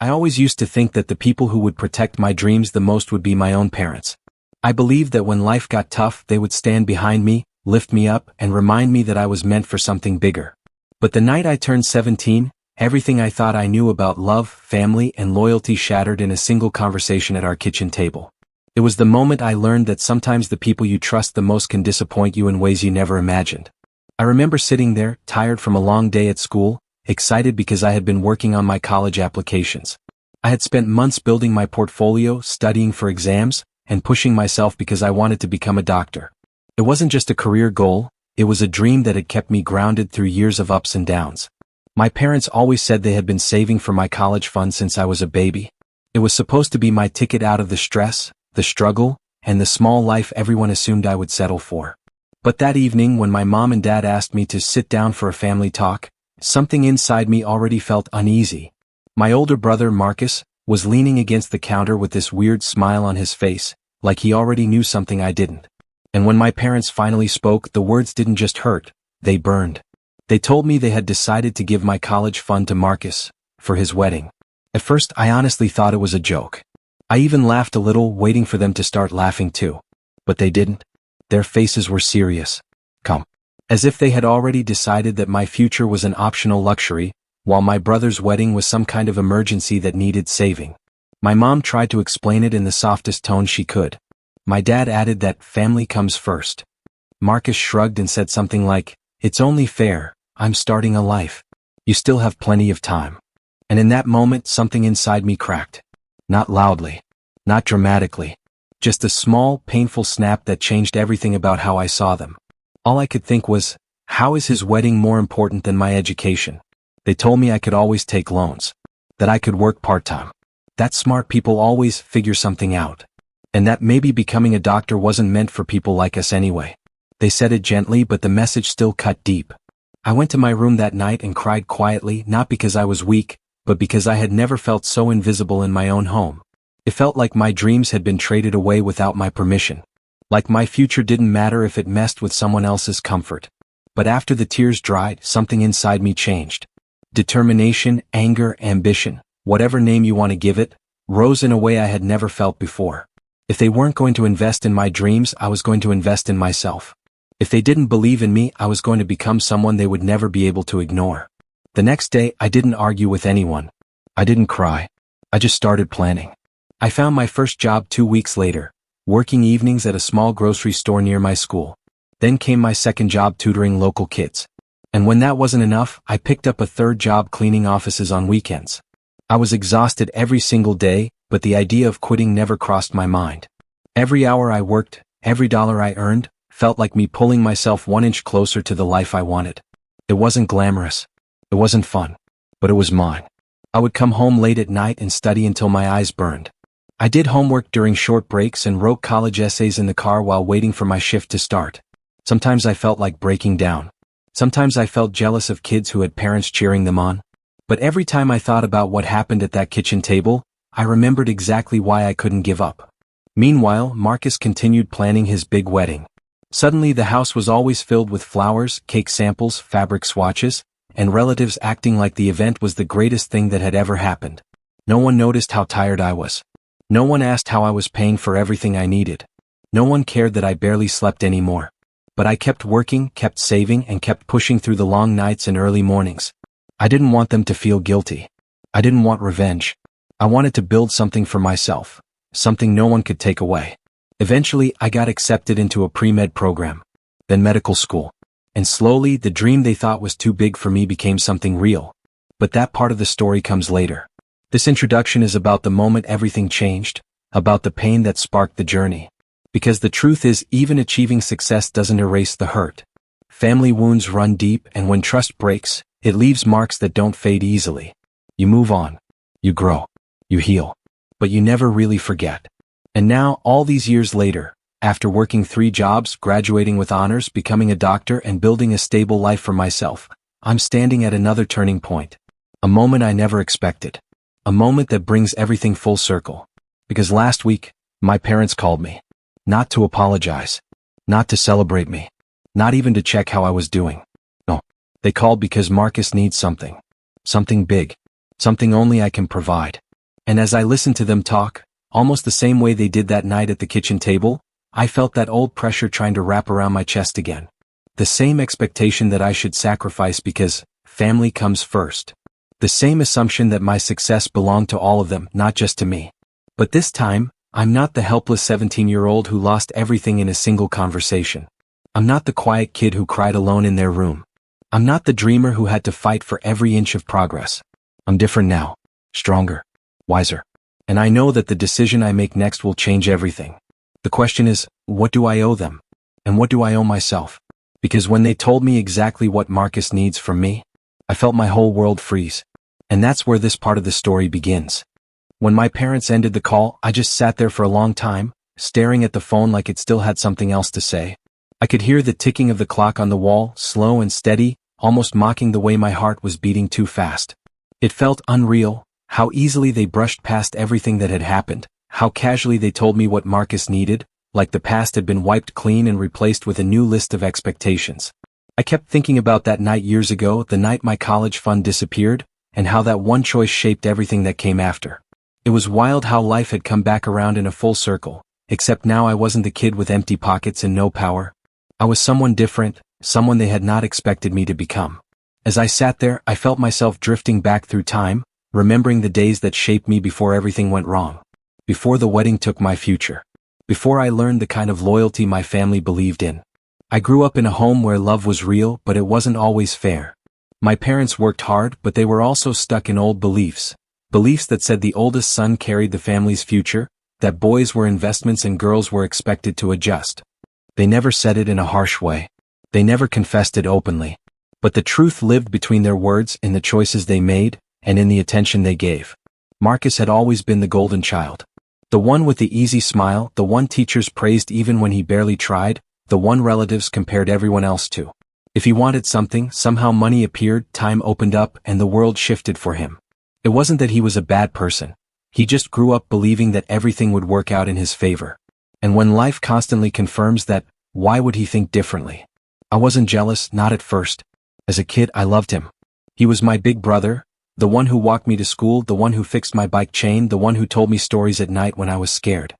I always used to think that the people who would protect my dreams the most would be my own parents. I believed that when life got tough, they would stand behind me, lift me up, and remind me that I was meant for something bigger. But the night I turned 17, everything I thought I knew about love, family, and loyalty shattered in a single conversation at our kitchen table. It was the moment I learned that sometimes the people you trust the most can disappoint you in ways you never imagined. I remember sitting there, tired from a long day at school, excited because I had been working on my college applications. I had spent months building my portfolio, studying for exams, and pushing myself because I wanted to become a doctor. It wasn't just a career goal, it was a dream that had kept me grounded through years of ups and downs. My parents always said they had been saving for my college fund since I was a baby. It was supposed to be my ticket out of the stress, the struggle, and the small life everyone assumed I would settle for. But that evening when my mom and dad asked me to sit down for a family talk, something inside me already felt uneasy. My older brother, Marcus, was leaning against the counter with this weird smile on his face, like he already knew something I didn't. And when my parents finally spoke, the words didn't just hurt, they burned. They told me they had decided to give my college fund to Marcus, for his wedding. At first, I honestly thought it was a joke. I even laughed a little, waiting for them to start laughing too. But they didn't. Their faces were serious. Calm. As if they had already decided that my future was an optional luxury, while my brother's wedding was some kind of emergency that needed saving. My mom tried to explain it in the softest tone she could. My dad added that family comes first. Marcus shrugged and said something like, "It's only fair, I'm starting a life. You still have plenty of time." And in that moment, something inside me cracked. Not loudly. Not dramatically. Just a small, painful snap that changed everything about how I saw them. All I could think was, how is his wedding more important than my education? They told me I could always take loans. That I could work part-time. That smart people always figure something out. And that maybe becoming a doctor wasn't meant for people like us anyway. They said it gently, but the message still cut deep. I went to my room that night and cried quietly, not because I was weak, but because I had never felt so invisible in my own home. It felt like my dreams had been traded away without my permission. Like my future didn't matter if it messed with someone else's comfort. But after the tears dried, something inside me changed. Determination, anger, ambition, whatever name you want to give it, rose in a way I had never felt before. If they weren't going to invest in my dreams, I was going to invest in myself. If they didn't believe in me, I was going to become someone they would never be able to ignore. The next day, I didn't argue with anyone. I didn't cry. I just started planning. I found my first job 2 weeks later, working evenings at a small grocery store near my school. Then came my second job tutoring local kids. And when that wasn't enough, I picked up a third job cleaning offices on weekends. I was exhausted every single day, but the idea of quitting never crossed my mind. Every hour I worked, every dollar I earned, felt like me pulling myself 1 inch closer to the life I wanted. It wasn't glamorous. It wasn't fun. But it was mine. I would come home late at night and study until my eyes burned. I did homework during short breaks and wrote college essays in the car while waiting for my shift to start. Sometimes I felt like breaking down. Sometimes I felt jealous of kids who had parents cheering them on. But every time I thought about what happened at that kitchen table, I remembered exactly why I couldn't give up. Meanwhile, Marcus continued planning his big wedding. Suddenly the house was always filled with flowers, cake samples, fabric swatches, and relatives acting like the event was the greatest thing that had ever happened. No one noticed how tired I was. No one asked how I was paying for everything I needed. No one cared that I barely slept anymore. But I kept working, kept saving, and kept pushing through the long nights and early mornings. I didn't want them to feel guilty. I didn't want revenge. I wanted to build something for myself, something no one could take away. Eventually, I got accepted into a pre-med program, then medical school. And slowly, the dream they thought was too big for me became something real. But that part of the story comes later. This introduction is about the moment everything changed, about the pain that sparked the journey. Because the truth is, even achieving success doesn't erase the hurt. Family wounds run deep, and when trust breaks, it leaves marks that don't fade easily. You move on. You grow. You heal. But you never really forget. And now, all these years later, after working 3 jobs, graduating with honors, becoming a doctor, and building a stable life for myself, I'm standing at another turning point. A moment I never expected. A moment that brings everything full circle. Because last week, my parents called me. Not to apologize. Not to celebrate me. Not even to check how I was doing. No. They called because Marcus needs something. Something big. Something only I can provide. And as I listened to them talk, almost the same way they did that night at the kitchen table, I felt that old pressure trying to wrap around my chest again. The same expectation that I should sacrifice because family comes first. The same assumption that my success belonged to all of them, not just to me. But this time, I'm not the helpless 17-year-old who lost everything in a single conversation. I'm not the quiet kid who cried alone in their room. I'm not the dreamer who had to fight for every inch of progress. I'm different now. Stronger. Wiser. And I know that the decision I make next will change everything. The question is, what do I owe them? And what do I owe myself? Because when they told me exactly what Marcus needs from me, I felt my whole world freeze. And that's where this part of the story begins. When my parents ended the call, I just sat there for a long time, staring at the phone like it still had something else to say. I could hear the ticking of the clock on the wall, slow and steady, almost mocking the way my heart was beating too fast. It felt unreal, how easily they brushed past everything that had happened, how casually they told me what Marcus needed, like the past had been wiped clean and replaced with a new list of expectations. I kept thinking about that night years ago, the night my college fund disappeared, and how that one choice shaped everything that came after. It was wild how life had come back around in a full circle, except now I wasn't the kid with empty pockets and no power. I was someone different, someone they had not expected me to become. As I sat there, I felt myself drifting back through time, remembering the days that shaped me before everything went wrong. Before the wedding took my future. Before I learned the kind of loyalty my family believed in. I grew up in a home where love was real, but it wasn't always fair. My parents worked hard, but they were also stuck in old beliefs. Beliefs that said the oldest son carried the family's future, that boys were investments and girls were expected to adjust. They never said it in a harsh way. They never confessed it openly. But the truth lived between their words, in the choices they made, and in the attention they gave. Marcus had always been the golden child. The one with the easy smile, the one teachers praised even when he barely tried, the one relatives compared everyone else to. If he wanted something, somehow money appeared, time opened up, and the world shifted for him. It wasn't that he was a bad person. He just grew up believing that everything would work out in his favor. And when life constantly confirms that, why would he think differently? I wasn't jealous, not at first. As a kid, I loved him. He was my big brother, the one who walked me to school, the one who fixed my bike chain, the one who told me stories at night when I was scared.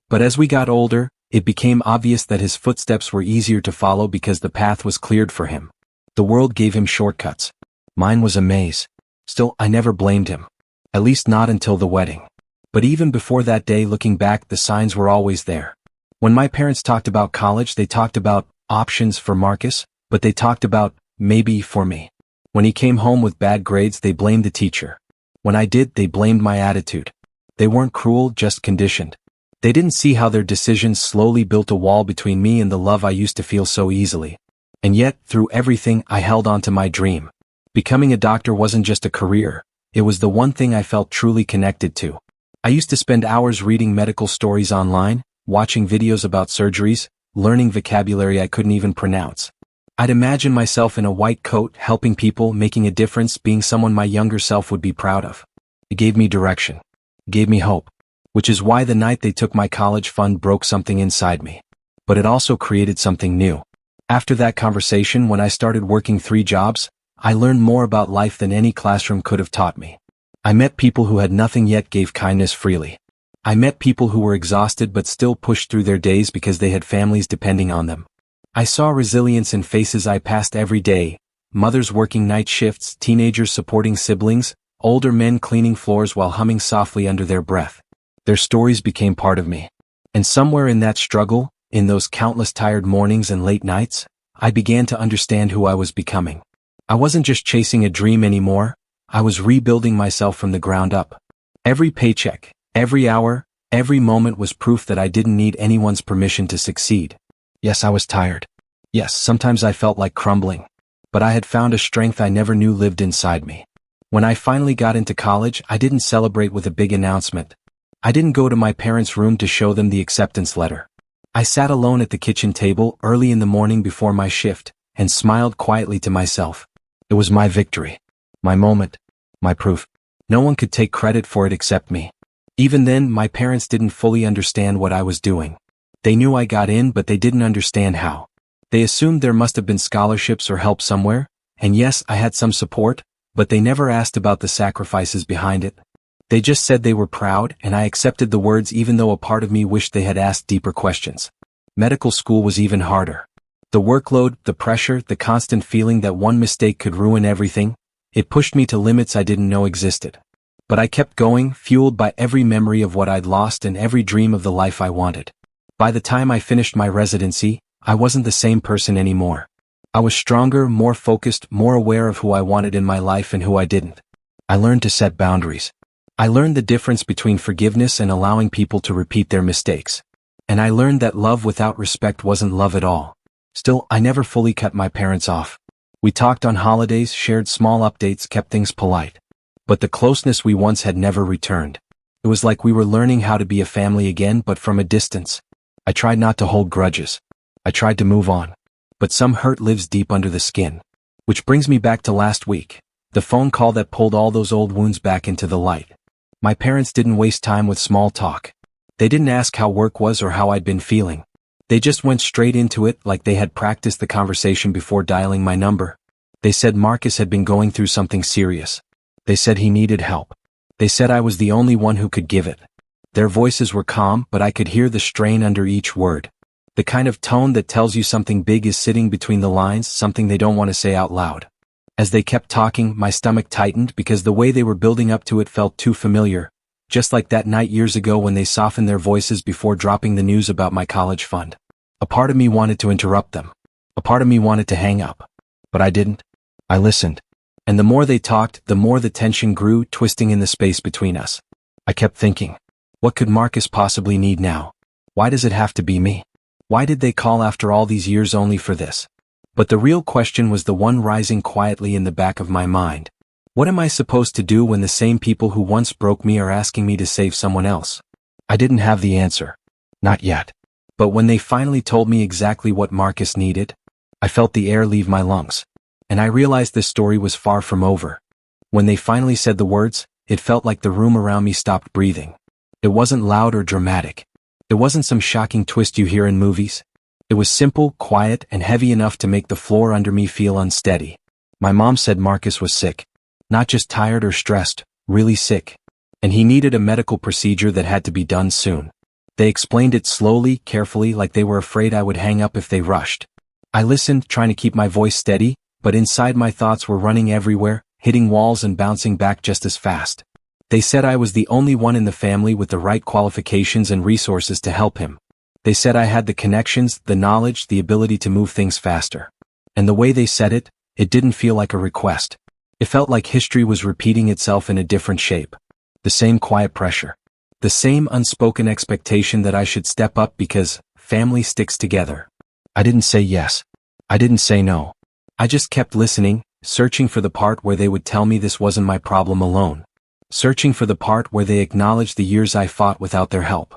But as we got older, it became obvious that his footsteps were easier to follow because the path was cleared for him. The world gave him shortcuts. Mine was a maze. Still, I never blamed him. At least not until the wedding. But even before that day, looking back, the signs were always there. When my parents talked about college, they talked about options for Marcus, but they talked about maybe for me. When he came home with bad grades, they blamed the teacher. When I did, they blamed my attitude. They weren't cruel, just conditioned. They didn't see how their decisions slowly built a wall between me and the love I used to feel so easily. And yet, through everything, I held on to my dream. Becoming a doctor wasn't just a career, it was the one thing I felt truly connected to. I used to spend hours reading medical stories online, watching videos about surgeries, learning vocabulary I couldn't even pronounce. I'd imagine myself in a white coat, helping people, making a difference, being someone my younger self would be proud of. It gave me direction. It gave me hope. Which is why the night they took my college fund broke something inside me. But it also created something new. After that conversation, when I started working 3 jobs, I learned more about life than any classroom could have taught me. I met people who had nothing yet gave kindness freely. I met people who were exhausted but still pushed through their days because they had families depending on them. I saw resilience in faces I passed every day, mothers working night shifts, teenagers supporting siblings, older men cleaning floors while humming softly under their breath. Their stories became part of me. And somewhere in that struggle, in those countless tired mornings and late nights, I began to understand who I was becoming. I wasn't just chasing a dream anymore, I was rebuilding myself from the ground up. Every paycheck, every hour, every moment was proof that I didn't need anyone's permission to succeed. Yes, I was tired. Yes, sometimes I felt like crumbling. But I had found a strength I never knew lived inside me. When I finally got into college, I didn't celebrate with a big announcement. I didn't go to my parents' room to show them the acceptance letter. I sat alone at the kitchen table early in the morning before my shift, and smiled quietly to myself. It was my victory. My moment. My proof. No one could take credit for it except me. Even then, my parents didn't fully understand what I was doing. They knew I got in, but they didn't understand how. They assumed there must have been scholarships or help somewhere, and yes, I had some support, but they never asked about the sacrifices behind it. They just said they were proud, and I accepted the words even though a part of me wished they had asked deeper questions. Medical school was even harder. The workload, the pressure, the constant feeling that one mistake could ruin everything, it pushed me to limits I didn't know existed. But I kept going, fueled by every memory of what I'd lost and every dream of the life I wanted. By the time I finished my residency, I wasn't the same person anymore. I was stronger, more focused, more aware of who I wanted in my life and who I didn't. I learned to set boundaries. I learned the difference between forgiveness and allowing people to repeat their mistakes. And I learned that love without respect wasn't love at all. Still, I never fully cut my parents off. We talked on holidays, shared small updates, kept things polite. But the closeness we once had never returned. It was like we were learning how to be a family again, but from a distance. I tried not to hold grudges. I tried to move on. But some hurt lives deep under the skin. Which brings me back to last week. The phone call that pulled all those old wounds back into the light. My parents didn't waste time with small talk. They didn't ask how work was or how I'd been feeling. They just went straight into it like they had practiced the conversation before dialing my number. They said Marcus had been going through something serious. They said he needed help. They said I was the only one who could give it. Their voices were calm, but I could hear the strain under each word. The kind of tone that tells you something big is sitting between the lines, something they don't want to say out loud. As they kept talking, my stomach tightened because the way they were building up to it felt too familiar, just like that night years ago when they softened their voices before dropping the news about my college fund. A part of me wanted to interrupt them. A part of me wanted to hang up. But I didn't. I listened. And the more they talked, the more the tension grew, twisting in the space between us. I kept thinking, what could Marcus possibly need now? Why does it have to be me? Why did they call after all these years only for this? But the real question was the one rising quietly in the back of my mind. What am I supposed to do when the same people who once broke me are asking me to save someone else? I didn't have the answer. Not yet. But when they finally told me exactly what Marcus needed, I felt the air leave my lungs. And I realized this story was far from over. When they finally said the words, it felt like the room around me stopped breathing. It wasn't loud or dramatic. It wasn't some shocking twist you hear in movies. It was simple, quiet, and heavy enough to make the floor under me feel unsteady. My mom said Marcus was sick. Not just tired or stressed, really sick. And he needed a medical procedure that had to be done soon. They explained it slowly, carefully, like they were afraid I would hang up if they rushed. I listened, trying to keep my voice steady, but inside my thoughts were running everywhere, hitting walls and bouncing back just as fast. They said I was the only one in the family with the right qualifications and resources to help him. They said I had the connections, the knowledge, the ability to move things faster. And the way they said it, it didn't feel like a request. It felt like history was repeating itself in a different shape. The same quiet pressure. The same unspoken expectation that I should step up because family sticks together. I didn't say yes. I didn't say no. I just kept listening, searching for the part where they would tell me this wasn't my problem alone. Searching for the part where they acknowledged the years I fought without their help.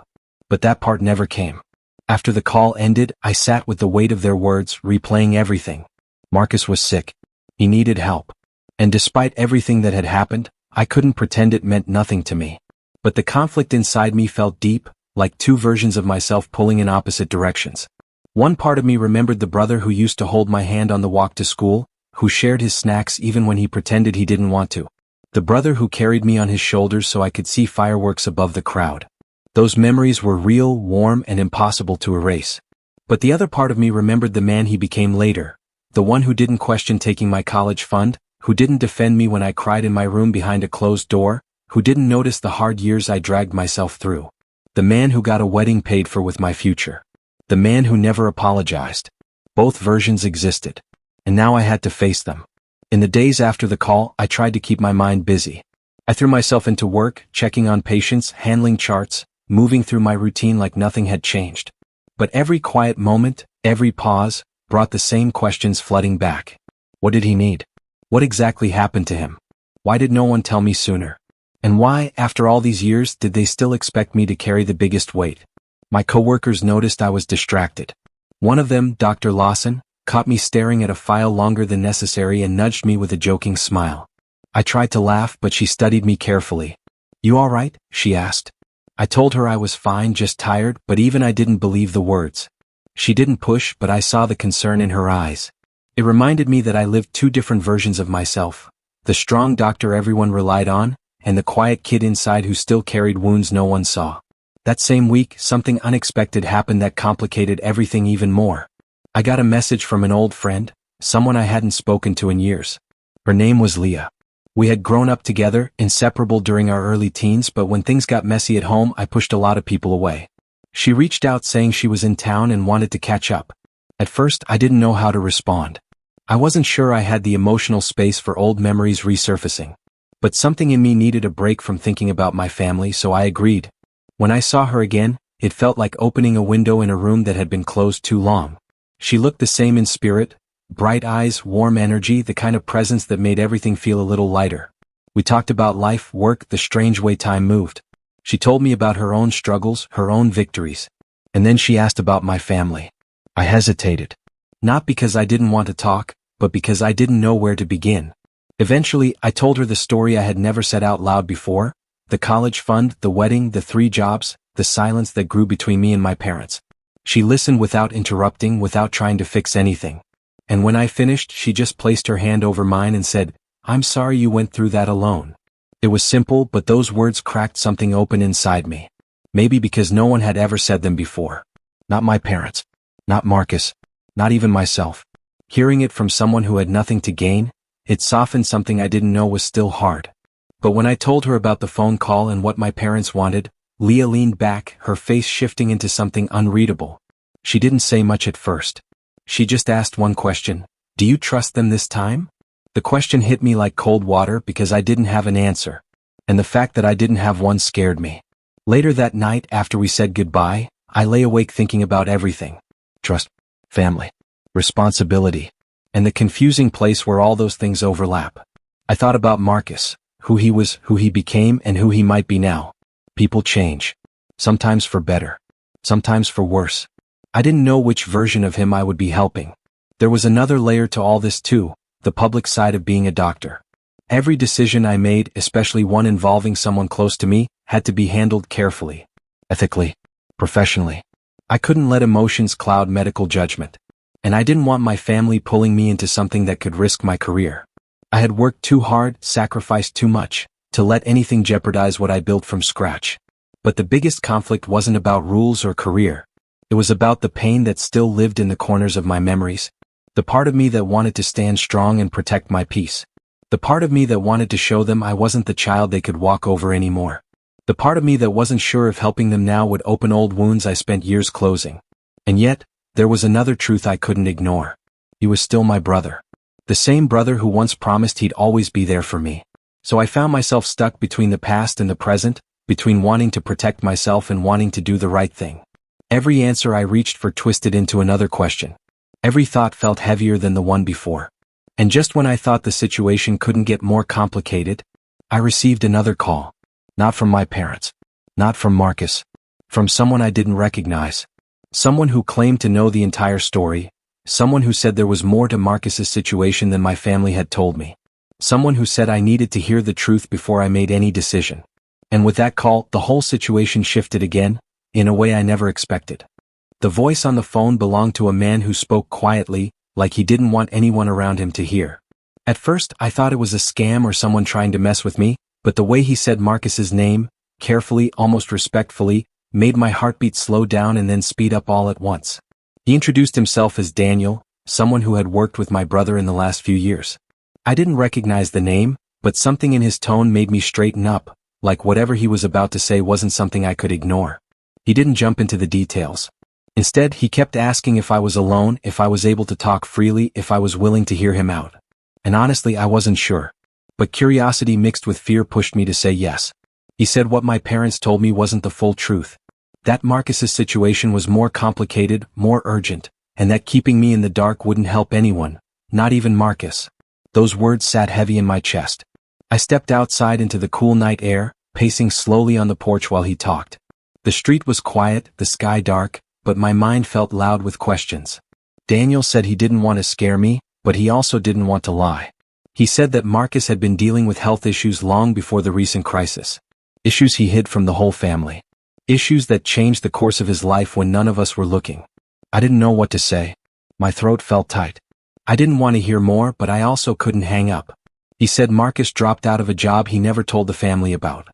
But that part never came. After the call ended, I sat with the weight of their words, replaying everything. Marcus was sick. He needed help. And despite everything that had happened, I couldn't pretend it meant nothing to me. But the conflict inside me felt deep, like two versions of myself pulling in opposite directions. One part of me remembered the brother who used to hold my hand on the walk to school, who shared his snacks even when he pretended he didn't want to. The brother who carried me on his shoulders so I could see fireworks above the crowd. Those memories were real, warm, and impossible to erase. But the other part of me remembered the man he became later, the one who didn't question taking my college fund, who didn't defend me when I cried in my room behind a closed door, who didn't notice the hard years I dragged myself through. The man who got a wedding paid for with my future. The man who never apologized. Both versions existed. And now I had to face them. In the days after the call, I tried to keep my mind busy. I threw myself into work, checking on patients, handling charts, moving through my routine like nothing had changed. But every quiet moment, every pause, brought the same questions flooding back. What did he need? What exactly happened to him? Why did no one tell me sooner? And why, after all these years, did they still expect me to carry the biggest weight? My coworkers noticed I was distracted. One of them, Dr. Lawson, caught me staring at a file longer than necessary and nudged me with a joking smile. I tried to laugh, but she studied me carefully. "You all right?" she asked. I told her I was fine, just tired, but even I didn't believe the words. She didn't push, but I saw the concern in her eyes. It reminded me that I lived two different versions of myself. The strong doctor everyone relied on, and the quiet kid inside who still carried wounds no one saw. That same week, something unexpected happened that complicated everything even more. I got a message from an old friend, someone I hadn't spoken to in years. Her name was Leah. We had grown up together, inseparable during our early teens, but when things got messy at home, I pushed a lot of people away. She reached out saying she was in town and wanted to catch up. At first, I didn't know how to respond. I wasn't sure I had the emotional space for old memories resurfacing. But something in me needed a break from thinking about my family, so I agreed. When I saw her again, it felt like opening a window in a room that had been closed too long. She looked the same in spirit, bright eyes, warm energy, the kind of presence that made everything feel a little lighter. We talked about life, work, the strange way time moved. She told me about her own struggles, her own victories. And then she asked about my family. I hesitated. Not because I didn't want to talk, but because I didn't know where to begin. Eventually, I told her the story I had never said out loud before, the college fund, the wedding, the 3 jobs, the silence that grew between me and my parents. She listened without interrupting, without trying to fix anything. And when I finished, she just placed her hand over mine and said, "I'm sorry you went through that alone." It was simple, but those words cracked something open inside me. Maybe because no one had ever said them before. Not my parents. Not Marcus. Not even myself. Hearing it from someone who had nothing to gain, it softened something I didn't know was still hard. But when I told her about the phone call and what my parents wanted, Leah leaned back, her face shifting into something unreadable. She didn't say much at first. She just asked one question: "Do you trust them this time?" The question hit me like cold water because I didn't have an answer. And the fact that I didn't have one scared me. Later that night, after we said goodbye, I lay awake thinking about everything. Trust, family, responsibility, and the confusing place where all those things overlap. I thought about Marcus, who he was, who he became, and who he might be now. People change. Sometimes for better. Sometimes for worse. I didn't know which version of him I would be helping. There was another layer to all this too, the public side of being a doctor. Every decision I made, especially one involving someone close to me, had to be handled carefully. Ethically. Professionally. I couldn't let emotions cloud medical judgment. And I didn't want my family pulling me into something that could risk my career. I had worked too hard, sacrificed too much, to let anything jeopardize what I built from scratch. But the biggest conflict wasn't about rules or career. It was about the pain that still lived in the corners of my memories. The part of me that wanted to stand strong and protect my peace. The part of me that wanted to show them I wasn't the child they could walk over anymore. The part of me that wasn't sure if helping them now would open old wounds I spent years closing. And yet, there was another truth I couldn't ignore. He was still my brother. The same brother who once promised he'd always be there for me. So I found myself stuck between the past and the present, between wanting to protect myself and wanting to do the right thing. Every answer I reached for twisted into another question. Every thought felt heavier than the one before. And just when I thought the situation couldn't get more complicated, I received another call. Not from my parents. Not from Marcus. From someone I didn't recognize. Someone who claimed to know the entire story. Someone who said there was more to Marcus's situation than my family had told me. Someone who said I needed to hear the truth before I made any decision. And with that call, the whole situation shifted again, in a way I never expected. The voice on the phone belonged to a man who spoke quietly, like he didn't want anyone around him to hear. At first, I thought it was a scam or someone trying to mess with me, but the way he said Marcus's name, carefully, almost respectfully, made my heartbeat slow down and then speed up all at once. He introduced himself as Daniel, someone who had worked with my brother in the last few years. I didn't recognize the name, but something in his tone made me straighten up, like whatever he was about to say wasn't something I could ignore. He didn't jump into the details. Instead, he kept asking if I was alone, if I was able to talk freely, if I was willing to hear him out. And honestly, I wasn't sure. But curiosity mixed with fear pushed me to say yes. He said what my parents told me wasn't the full truth. That Marcus's situation was more complicated, more urgent, and that keeping me in the dark wouldn't help anyone, not even Marcus. Those words sat heavy in my chest. I stepped outside into the cool night air, pacing slowly on the porch while he talked. The street was quiet, the sky dark, but my mind felt loud with questions. Daniel said he didn't want to scare me, but he also didn't want to lie. He said that Marcus had been dealing with health issues long before the recent crisis. Issues he hid from the whole family. Issues that changed the course of his life when none of us were looking. I didn't know what to say. My throat felt tight. I didn't want to hear more, but I also couldn't hang up. He said Marcus dropped out of a job he never told the family about.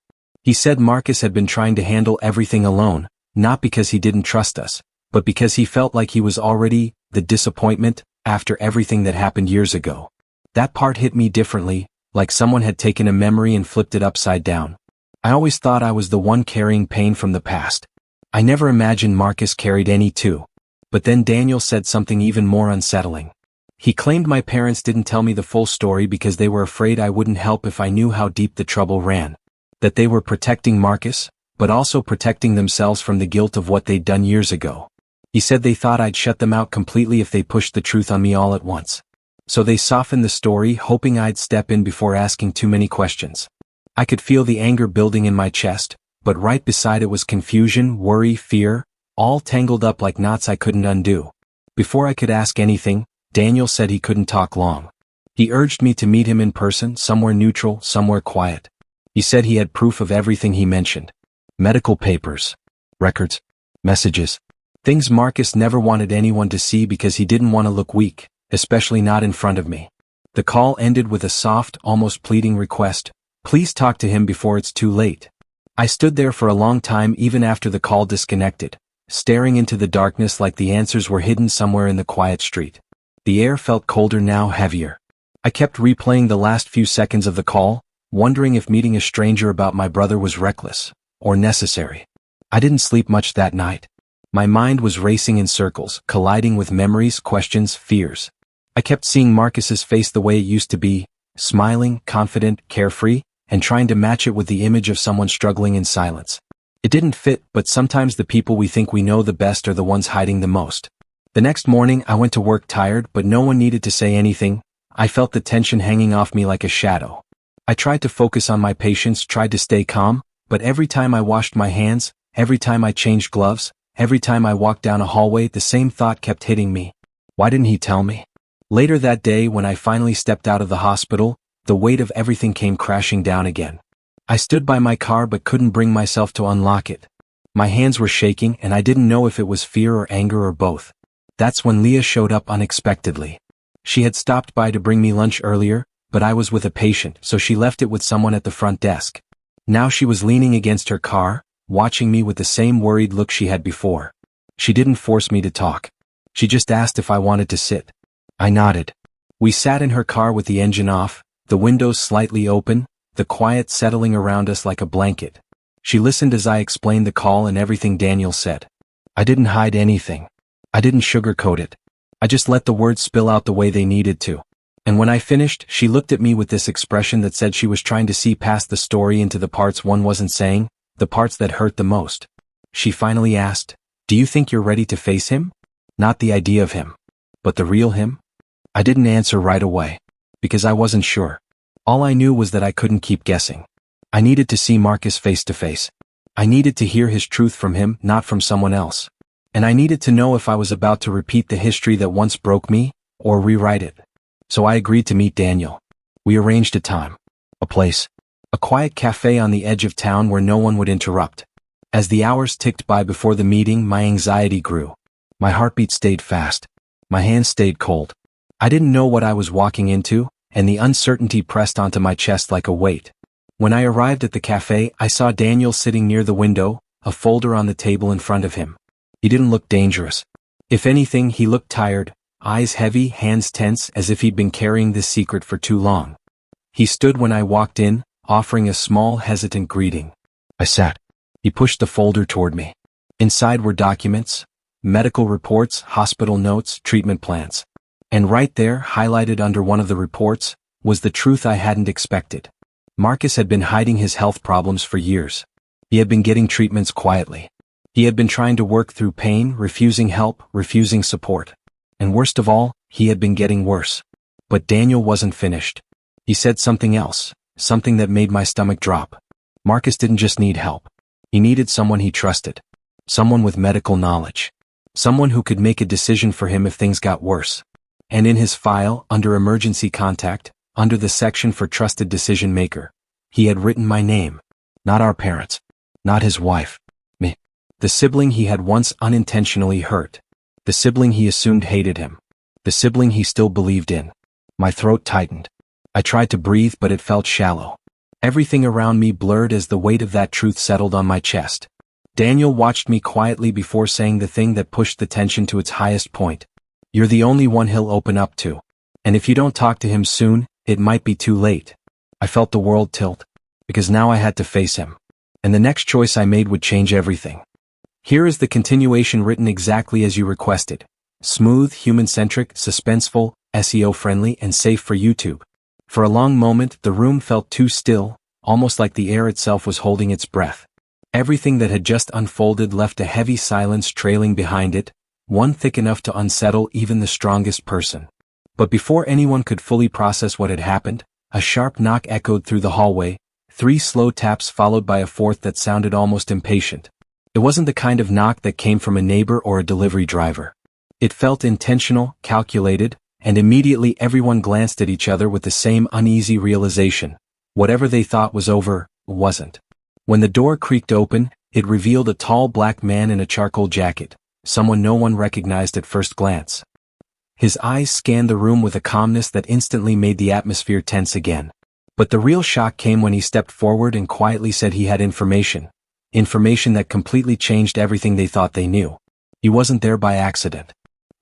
He said Marcus had been trying to handle everything alone, not because he didn't trust us, but because he felt like he was already the disappointment after everything that happened years ago. That part hit me differently, like someone had taken a memory and flipped it upside down. I always thought I was the one carrying pain from the past. I never imagined Marcus carried any too. But then Daniel said something even more unsettling. He claimed my parents didn't tell me the full story because they were afraid I wouldn't help if I knew how deep the trouble ran. That they were protecting Marcus, but also protecting themselves from the guilt of what they'd done years ago. He said they thought I'd shut them out completely if they pushed the truth on me all at once. So they softened the story, hoping I'd step in before asking too many questions. I could feel the anger building in my chest, but right beside it was confusion, worry, fear, all tangled up like knots I couldn't undo. Before I could ask anything, Daniel said he couldn't talk long. He urged me to meet him in person, somewhere neutral, somewhere quiet. He said he had proof of everything he mentioned. Medical papers, records, messages. Things Marcus never wanted anyone to see because he didn't want to look weak, especially not in front of me. The call ended with a soft, almost pleading request. Please talk to him before it's too late. I stood there for a long time even after the call disconnected, staring into the darkness like the answers were hidden somewhere in the quiet street. The air felt colder now, heavier. I kept replaying the last few seconds of the call, wondering if meeting a stranger about my brother was reckless or necessary. I didn't sleep much that night. My mind was racing in circles, colliding with memories, questions, fears. I kept seeing Marcus's face the way it used to be, smiling, confident, carefree, and trying to match it with the image of someone struggling in silence. It didn't fit, but sometimes the people we think we know the best are the ones hiding the most. The next morning I went to work tired, but no one needed to say anything. I felt the tension hanging off me like a shadow. I tried to focus on my patients, tried to stay calm, but every time I washed my hands, every time I changed gloves, every time I walked down a hallway, the same thought kept hitting me. Why didn't he tell me? Later that day, when I finally stepped out of the hospital, the weight of everything came crashing down again. I stood by my car but couldn't bring myself to unlock it. My hands were shaking and I didn't know if it was fear or anger or both. That's when Leah showed up unexpectedly. She had stopped by to bring me lunch earlier, but I was with a patient, so she left it with someone at the front desk. Now she was leaning against her car, watching me with the same worried look she had before. She didn't force me to talk. She just asked if I wanted to sit. I nodded. We sat in her car with the engine off, the windows slightly open, the quiet settling around us like a blanket. She listened as I explained the call and everything Daniel said. I didn't hide anything. I didn't sugarcoat it. I just let the words spill out the way they needed to. And when I finished, she looked at me with this expression that said she was trying to see past the story into the parts one wasn't saying, the parts that hurt the most. She finally asked, "Do you think you're ready to face him? Not the idea of him, but the real him?" I didn't answer right away, because I wasn't sure. All I knew was that I couldn't keep guessing. I needed to see Marcus face to face. I needed to hear his truth from him, not from someone else. And I needed to know if I was about to repeat the history that once broke me, or rewrite it. So I agreed to meet Daniel. We arranged a time, a place, a quiet cafe on the edge of town where no one would interrupt. As the hours ticked by before the meeting, my anxiety grew. My heartbeat stayed fast. My hands stayed cold. I didn't know what I was walking into, and the uncertainty pressed onto my chest like a weight. When I arrived at the cafe, I saw Daniel sitting near the window, a folder on the table in front of him. He didn't look dangerous. If anything, he looked tired, eyes heavy, hands tense, as if he'd been carrying this secret for too long. He stood when I walked in, offering a small, hesitant greeting. I sat. He pushed the folder toward me. Inside were documents, medical reports, hospital notes, treatment plans. And right there, highlighted under one of the reports, was the truth I hadn't expected. Marcus had been hiding his health problems for years. He had been getting treatments quietly. He had been trying to work through pain, refusing help, refusing support. And worst of all, he had been getting worse. But Daniel wasn't finished. He said something else, something that made my stomach drop. Marcus didn't just need help. He needed someone he trusted. Someone with medical knowledge. Someone who could make a decision for him if things got worse. And in his file, under emergency contact, under the section for trusted decision maker, he had written my name. Not our parents. Not his wife. Me. The sibling he had once unintentionally hurt. The sibling he assumed hated him. The sibling he still believed in. My throat tightened. I tried to breathe, but it felt shallow. Everything around me blurred as the weight of that truth settled on my chest. Daniel watched me quietly before saying the thing that pushed the tension to its highest point. You're the only one he'll open up to. And if you don't talk to him soon, it might be too late. I felt the world tilt, because now I had to face him. And the next choice I made would change everything. Here is the continuation written exactly as you requested. Smooth, human-centric, suspenseful, SEO-friendly, and safe for YouTube. For a long moment, the room felt too still, almost like the air itself was holding its breath. Everything that had just unfolded left a heavy silence trailing behind it, one thick enough to unsettle even the strongest person. But before anyone could fully process what had happened, a sharp knock echoed through the hallway, 3 slow taps followed by a fourth that sounded almost impatient. It wasn't the kind of knock that came from a neighbor or a delivery driver. It felt intentional, calculated, and immediately everyone glanced at each other with the same uneasy realization. Whatever they thought was over, wasn't. When the door creaked open, it revealed a tall black man in a charcoal jacket, someone no one recognized at first glance. His eyes scanned the room with a calmness that instantly made the atmosphere tense again. But the real shock came when he stepped forward and quietly said he had information. Information that completely changed everything they thought they knew. He wasn't there by accident.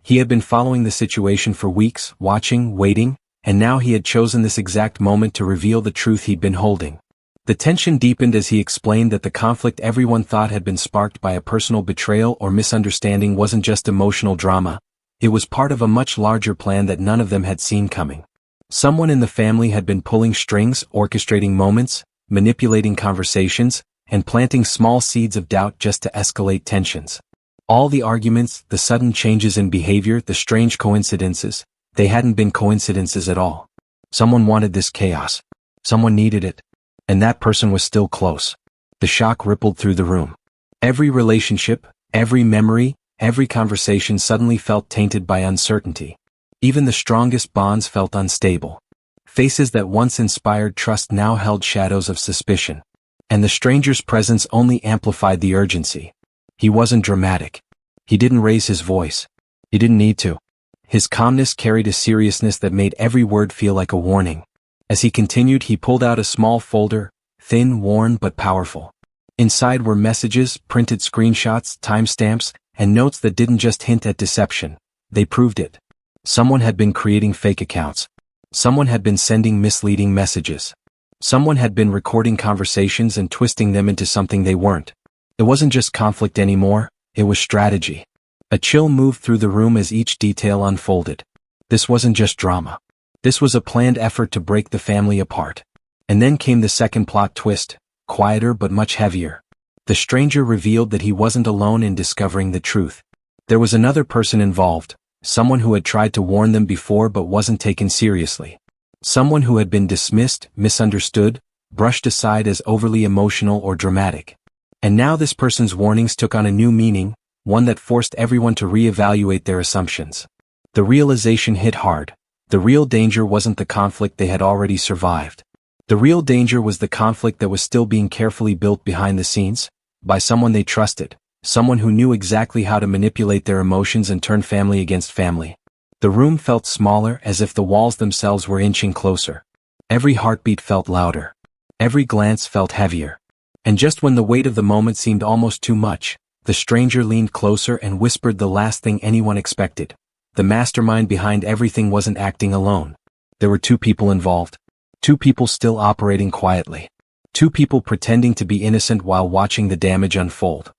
He had been following the situation for weeks, watching, waiting, and now he had chosen this exact moment to reveal the truth he'd been holding. The tension deepened as he explained that the conflict everyone thought had been sparked by a personal betrayal or misunderstanding wasn't just emotional drama. It was part of a much larger plan that none of them had seen coming. Someone in the family had been pulling strings, orchestrating moments, manipulating conversations, and planting small seeds of doubt just to escalate tensions. All the arguments, the sudden changes in behavior, the strange coincidences, they hadn't been coincidences at all. Someone wanted this chaos. Someone needed it. And that person was still close. The shock rippled through the room. Every relationship, every memory, every conversation suddenly felt tainted by uncertainty. Even the strongest bonds felt unstable. Faces that once inspired trust now held shadows of suspicion. And the stranger's presence only amplified the urgency. He wasn't dramatic. He didn't raise his voice. He didn't need to. His calmness carried a seriousness that made every word feel like a warning. As he continued, he pulled out a small folder, thin, worn, but powerful. Inside were messages, printed screenshots, timestamps, and notes that didn't just hint at deception. They proved it. Someone had been creating fake accounts. Someone had been sending misleading messages. Someone had been recording conversations and twisting them into something they weren't. It wasn't just conflict anymore, it was strategy. A chill moved through the room as each detail unfolded. This wasn't just drama. This was a planned effort to break the family apart. And then came the second plot twist, quieter but much heavier. The stranger revealed that he wasn't alone in discovering the truth. There was another person involved, someone who had tried to warn them before but wasn't taken seriously. Someone who had been dismissed, misunderstood, brushed aside as overly emotional or dramatic. And now this person's warnings took on a new meaning, one that forced everyone to reevaluate their assumptions. The realization hit hard. The real danger wasn't the conflict they had already survived. The real danger was the conflict that was still being carefully built behind the scenes, by someone they trusted, someone who knew exactly how to manipulate their emotions and turn family against family. The room felt smaller, as if the walls themselves were inching closer. Every heartbeat felt louder. Every glance felt heavier. And just when the weight of the moment seemed almost too much, the stranger leaned closer and whispered the last thing anyone expected. The mastermind behind everything wasn't acting alone. There were 2 people involved. 2 people still operating quietly. 2 people pretending to be innocent while watching the damage unfold.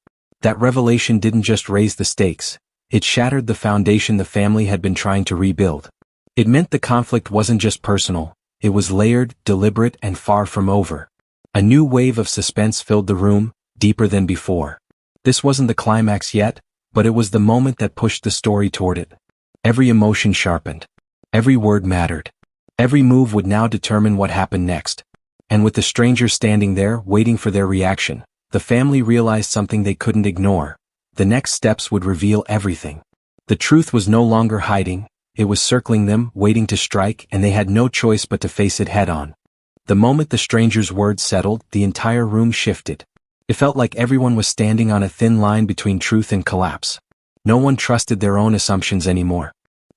That revelation didn't just raise the stakes. It shattered the foundation the family had been trying to rebuild. It meant the conflict wasn't just personal. It was layered, deliberate, and far from over. A new wave of suspense filled the room, deeper than before. This wasn't the climax yet, but it was the moment that pushed the story toward it. Every emotion sharpened. Every word mattered. Every move would now determine what happened next. And with the stranger standing there, waiting for their reaction, the family realized something they couldn't ignore. The next steps would reveal everything. The truth was no longer hiding, it was circling them, waiting to strike, and they had no choice but to face it head-on. The moment the stranger's words settled, the entire room shifted. It felt like everyone was standing on a thin line between truth and collapse. No one trusted their own assumptions anymore.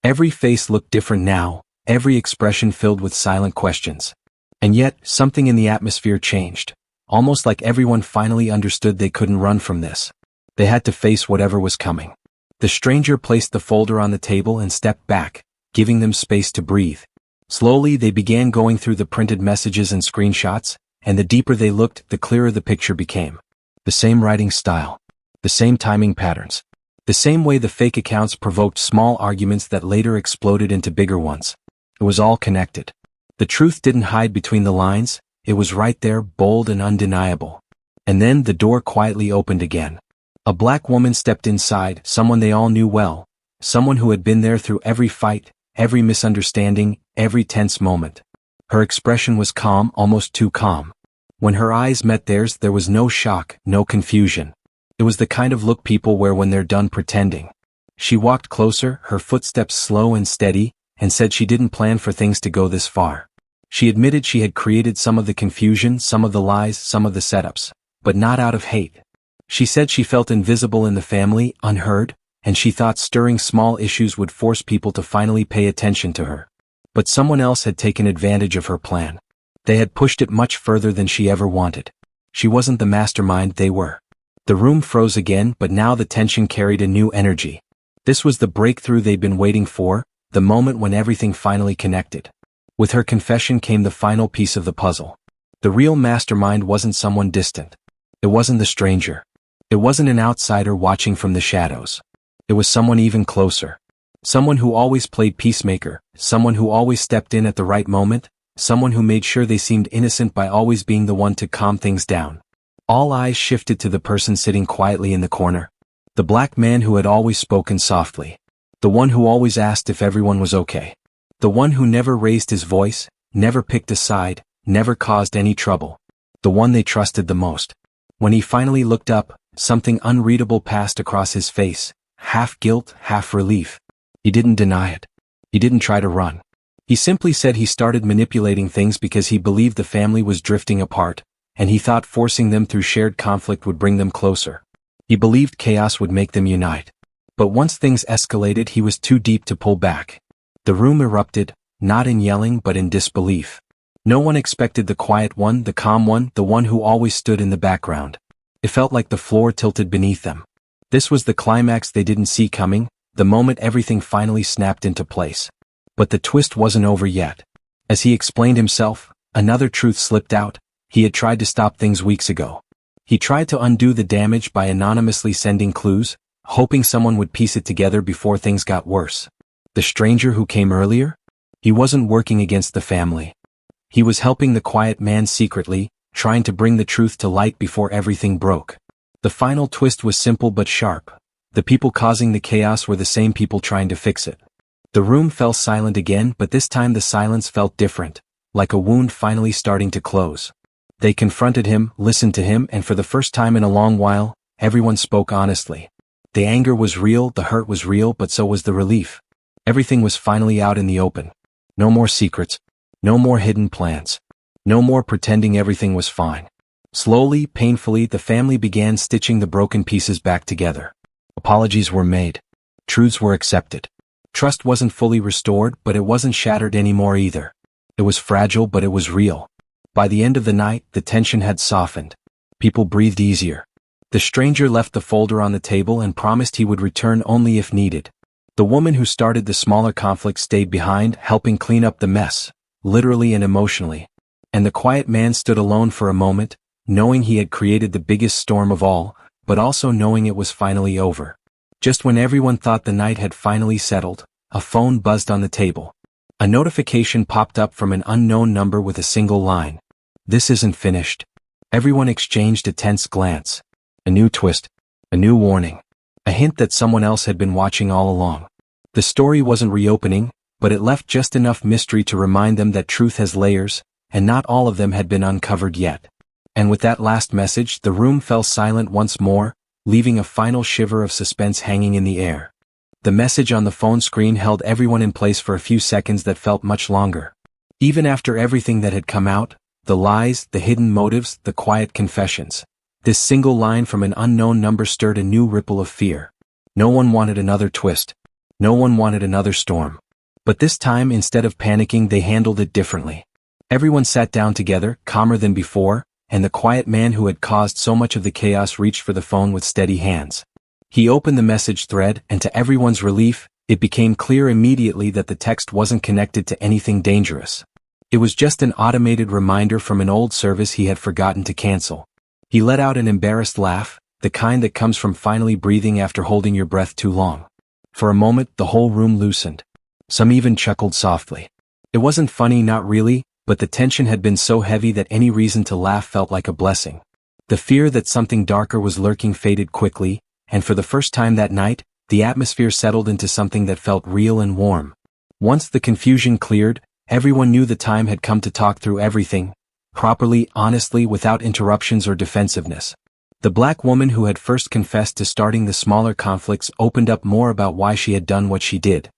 Every face looked different now, every expression filled with silent questions. And yet, something in the atmosphere changed. Almost like everyone finally understood they couldn't run from this. They had to face whatever was coming. The stranger placed the folder on the table and stepped back, giving them space to breathe. Slowly they began going through the printed messages and screenshots, and the deeper they looked, the clearer the picture became. The same writing style. The same timing patterns. The same way the fake accounts provoked small arguments that later exploded into bigger ones. It was all connected. The truth didn't hide between the lines, it was right there, bold and undeniable. And then the door quietly opened again. A black woman stepped inside, someone they all knew well, someone who had been there through every fight, every misunderstanding, every tense moment. Her expression was calm, almost too calm. When her eyes met theirs, there was no shock, no confusion. It was the kind of look people wear when they're done pretending. She walked closer, her footsteps slow and steady, and said she didn't plan for things to go this far. She admitted she had created some of the confusion, some of the lies, some of the setups, but not out of hate. She said she felt invisible in the family, unheard, and she thought stirring small issues would force people to finally pay attention to her. But someone else had taken advantage of her plan. They had pushed it much further than she ever wanted. She wasn't the mastermind, they were. The room froze again, but now the tension carried a new energy. This was the breakthrough they'd been waiting for, the moment when everything finally connected. With her confession came the final piece of the puzzle. The real mastermind wasn't someone distant. It wasn't the stranger. It wasn't an outsider watching from the shadows. It was someone even closer. Someone who always played peacemaker, someone who always stepped in at the right moment, someone who made sure they seemed innocent by always being the one to calm things down. All eyes shifted to the person sitting quietly in the corner. The black man who had always spoken softly. The one who always asked if everyone was okay. The one who never raised his voice, never picked a side, never caused any trouble. The one they trusted the most. When he finally looked up, something unreadable passed across his face, half guilt, half relief. He didn't deny it. He didn't try to run. He simply said he started manipulating things because he believed the family was drifting apart, and he thought forcing them through shared conflict would bring them closer. He believed chaos would make them unite. But once things escalated, he was too deep to pull back. The room erupted, not in yelling but in disbelief. No one expected the quiet one, the calm one, the one who always stood in the background. It felt like the floor tilted beneath them. This was the climax they didn't see coming, the moment everything finally snapped into place. But the twist wasn't over yet. As he explained himself, another truth slipped out. He had tried to stop things weeks ago. He tried to undo the damage by anonymously sending clues, hoping someone would piece it together before things got worse. The stranger who came earlier? He wasn't working against the family. He was helping the quiet man secretly, trying to bring the truth to light before everything broke. The final twist was simple but sharp. The people causing the chaos were the same people trying to fix it. The room fell silent again, but this time the silence felt different, like a wound finally starting to close. They confronted him, listened to him, and for the first time in a long while, everyone spoke honestly. The anger was real, the hurt was real, but so was the relief. Everything was finally out in the open. No more secrets. No more hidden plans. No more pretending everything was fine. Slowly, painfully, the family began stitching the broken pieces back together. Apologies were made. Truths were accepted. Trust wasn't fully restored, but it wasn't shattered anymore either. It was fragile, but it was real. By the end of the night, the tension had softened. People breathed easier. The stranger left the folder on the table and promised he would return only if needed. The woman who started the smaller conflict stayed behind, helping clean up the mess, literally and emotionally. And the quiet man stood alone for a moment, knowing he had created the biggest storm of all, but also knowing it was finally over. Just when everyone thought the night had finally settled, a phone buzzed on the table. A notification popped up from an unknown number with a single line. "This isn't finished." Everyone exchanged a tense glance. A new twist. A new warning. A hint that someone else had been watching all along. The story wasn't reopening, but it left just enough mystery to remind them that truth has layers, and not all of them had been uncovered yet. And with that last message, the room fell silent once more, leaving a final shiver of suspense hanging in the air. The message on the phone screen held everyone in place for a few seconds that felt much longer. Even after everything that had come out, the lies, the hidden motives, the quiet confessions, this single line from an unknown number stirred a new ripple of fear. No one wanted another twist. No one wanted another storm. But this time, instead of panicking, they handled it differently. Everyone sat down together, calmer than before, and the quiet man who had caused so much of the chaos reached for the phone with steady hands. He opened the message thread, and to everyone's relief, it became clear immediately that the text wasn't connected to anything dangerous. It was just an automated reminder from an old service he had forgotten to cancel. He let out an embarrassed laugh, the kind that comes from finally breathing after holding your breath too long. For a moment, the whole room loosened. Some even chuckled softly. It wasn't funny, not really, but the tension had been so heavy that any reason to laugh felt like a blessing. The fear that something darker was lurking faded quickly, and for the first time that night, the atmosphere settled into something that felt real and warm. Once the confusion cleared, everyone knew the time had come to talk through everything, properly, honestly, without interruptions or defensiveness. The black woman who had first confessed to starting the smaller conflicts opened up more about why she had done what she did.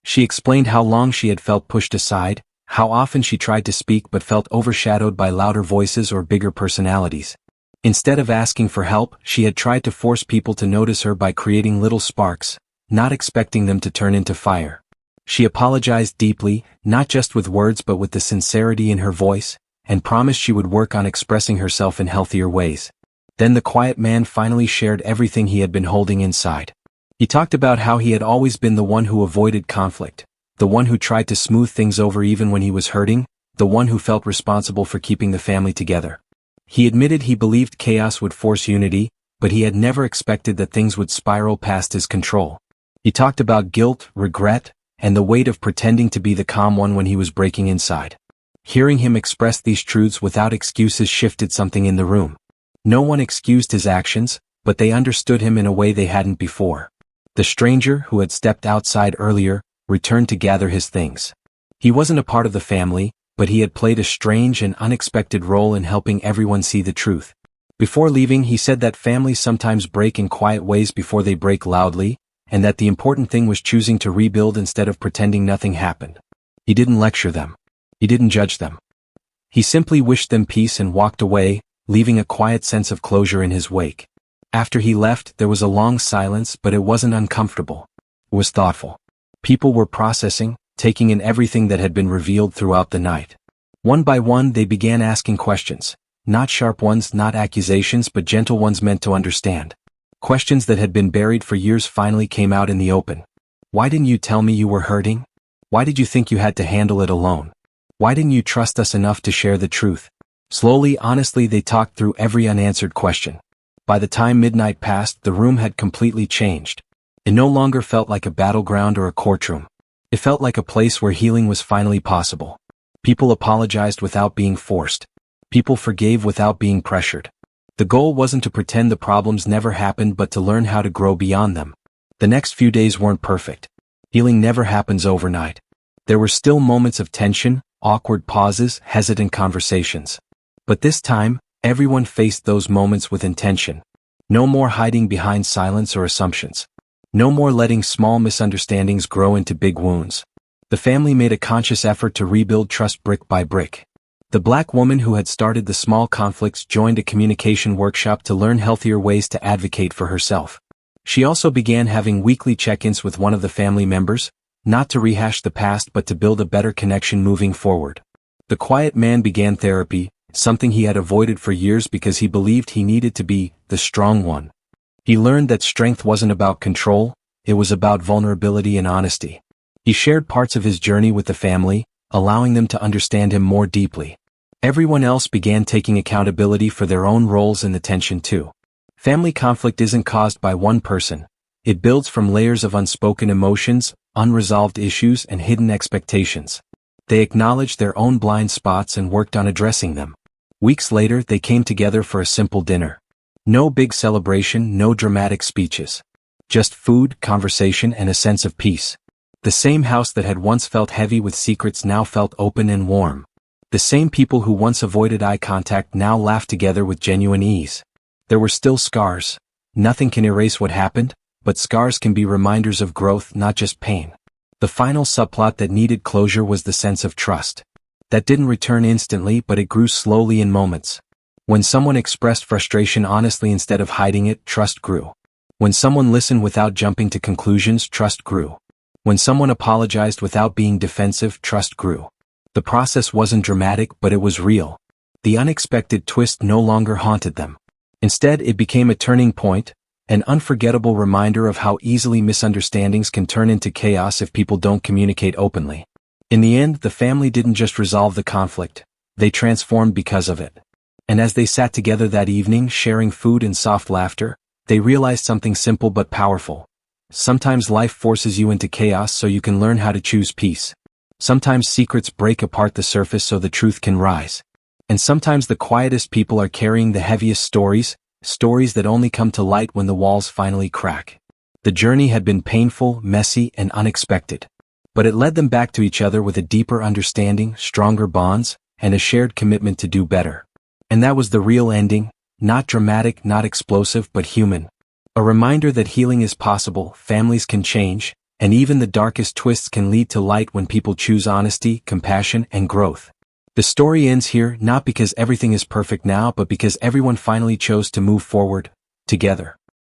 She explained how long she had felt pushed aside, how often she tried to speak but felt overshadowed by louder voices or bigger personalities. Instead of asking for help, she had tried to force people to notice her by creating little sparks, not expecting them to turn into fire. She apologized deeply, not just with words but with the sincerity in her voice, and promised she would work on expressing herself in healthier ways. Then the quiet man finally shared everything he had been holding inside. He talked about how he had always been the one who avoided conflict, the one who tried to smooth things over even when he was hurting, the one who felt responsible for keeping the family together. He admitted he believed chaos would force unity, but he had never expected that things would spiral past his control. He talked about guilt, regret, and the weight of pretending to be the calm one when he was breaking inside. Hearing him express these truths without excuses shifted something in the room. No one excused his actions, but they understood him in a way they hadn't before. The stranger, who had stepped outside earlier, returned to gather his things. He wasn't a part of the family, but he had played a strange and unexpected role in helping everyone see the truth. Before leaving, he said that families sometimes break in quiet ways before they break loudly, and that the important thing was choosing to rebuild instead of pretending nothing happened. He didn't lecture them. He didn't judge them. He simply wished them peace and walked away, leaving a quiet sense of closure in his wake. After he left, there was a long silence, but it wasn't uncomfortable. It was thoughtful. People were processing, taking in everything that had been revealed throughout the night. One by one, they began asking questions. Not sharp ones, not accusations, but gentle ones meant to understand. Questions that had been buried for years finally came out in the open. Why didn't you tell me you were hurting? Why did you think you had to handle it alone? Why didn't you trust us enough to share the truth? Slowly, honestly, they talked through every unanswered question. By the time midnight passed, the room had completely changed. It no longer felt like a battleground or a courtroom. It felt like a place where healing was finally possible. People apologized without being forced. People forgave without being pressured. The goal wasn't to pretend the problems never happened but to learn how to grow beyond them. The next few days weren't perfect. Healing never happens overnight. There were still moments of tension, awkward pauses, hesitant conversations. But this time, everyone faced those moments with intention. No more hiding behind silence or assumptions. No more letting small misunderstandings grow into big wounds. The family made a conscious effort to rebuild trust brick by brick. The black woman who had started the small conflicts joined a communication workshop to learn healthier ways to advocate for herself. She also began having weekly check-ins with one of the family members, not to rehash the past but to build a better connection moving forward. The quiet man began therapy, something he had avoided for years because he believed he needed to be the strong one. He learned that strength wasn't about control, it was about vulnerability and honesty. He shared parts of his journey with the family, allowing them to understand him more deeply. Everyone else began taking accountability for their own roles in the tension too. Family conflict isn't caused by one person. It builds from layers of unspoken emotions, unresolved issues, and hidden expectations. They acknowledged their own blind spots and worked on addressing them. Weeks later, they came together for a simple dinner. No big celebration, no dramatic speeches. Just food, conversation, and a sense of peace. The same house that had once felt heavy with secrets now felt open and warm. The same people who once avoided eye contact now laughed together with genuine ease. There were still scars. Nothing can erase what happened, but scars can be reminders of growth, not just pain. The final subplot that needed closure was the sense of trust. That didn't return instantly, but it grew slowly in moments. When someone expressed frustration honestly instead of hiding it, trust grew. When someone listened without jumping to conclusions, trust grew. When someone apologized without being defensive, trust grew. The process wasn't dramatic, but it was real. The unexpected twist no longer haunted them. Instead, it became a turning point, an unforgettable reminder of how easily misunderstandings can turn into chaos if people don't communicate openly. In the end, the family didn't just resolve the conflict, they transformed because of it. And as they sat together that evening, sharing food and soft laughter, they realized something simple but powerful. Sometimes life forces you into chaos so you can learn how to choose peace. Sometimes secrets break apart the surface so the truth can rise. And sometimes the quietest people are carrying the heaviest stories that only come to light when the walls finally crack. The journey had been painful, messy, and unexpected. But it led them back to each other with a deeper understanding, stronger bonds, and a shared commitment to do better. And that was the real ending, not dramatic, not explosive, but human. A reminder that healing is possible, families can change, and even the darkest twists can lead to light when people choose honesty, compassion, and growth. The story ends here not because everything is perfect now, but because everyone finally chose to move forward, together.